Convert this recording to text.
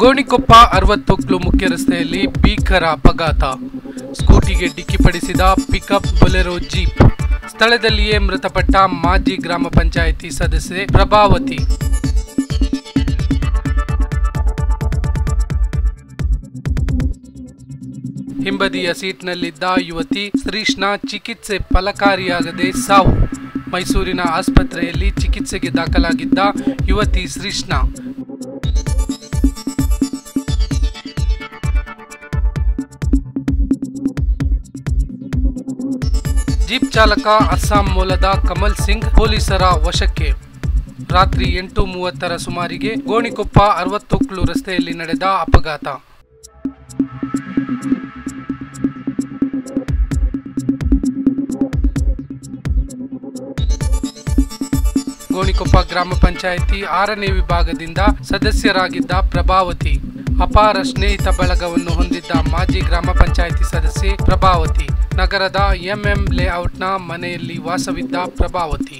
ಗೋಣಿಕೊಪ್ಪ 60 ಮುಖ್ಯ ರಸ್ತೆಯಲ್ಲಿ ಭೀಕರ ಅಪಘಾತ. ಸ್ಕೂಟಿಗೆ ಡಿಕ್ಕಿಪಡಿಸಿದ ಪಿಕಪ್ ಬೊಲೆರೋ ಜೀಪ್. ಸ್ಥಳದಲ್ಲಿಯೇ ಮೃತಪಟ್ಟ ಮಾಜಿ ಗ್ರಾಮ ಪಂಚಾಯಿತಿ ಸದಸ್ಯೆ ಪ್ರಭಾವತಿ. ಹಿಂಬದಿಯ ಸೀಟ್ನಲ್ಲಿದ್ದ ಯುವತಿ ಶ್ರೀಷ್ಣಾ ಚಿಕಿತ್ಸೆ ಫಲಕಾರಿಯಾಗದೆ ಸಾವು. ಮೈಸೂರಿನ ಆಸ್ಪತ್ರೆಯಲ್ಲಿ ಚಿಕಿತ್ಸೆಗೆ ದಾಖಲಾಗಿದ್ದ ಯುವತಿ ಶ್ರೀಷ್ಣಾ ಜೀಪ್ ಚಾಲಕ ಅಸ್ಸಾಂ ಮೂಲದ ಕಮಲ್ ಸಿಂಗ್ ಪೊಲೀಸರ ವಶಕ್ಕೆ. ರಾತ್ರಿ 8:30 ಸುಮಾರಿಗೆ ಗೋಣಿಕೊಪ್ಪ 60 ರಸ್ತೆಯಲ್ಲಿ ನಡೆದ ಅಪಘಾತ. ಗೋಣಿಕೊಪ್ಪ ಗ್ರಾಮ ಪಂಚಾಯಿತಿ 6ನೇ ವಿಭಾಗದಿಂದ ಸದಸ್ಯರಾಗಿದ್ದ ಪ್ರಭಾವತಿ, ಅಪಾರ ಸ್ನೇಹಿತ ಬಳಗವನ್ನು ಹೊಂದಿದ್ದ ಮಾಜಿ ಗ್ರಾಮ ಪಂಚಾಯಿತಿ ಸದಸ್ಯೆ ಪ್ರಭಾವತಿ, ನಗರದ ಎಂಎಂ ಲೇಔಟ್ನ ಮನೆಯಲ್ಲಿ ವಾಸವಿದ್ದ ಪ್ರಭಾವತಿ.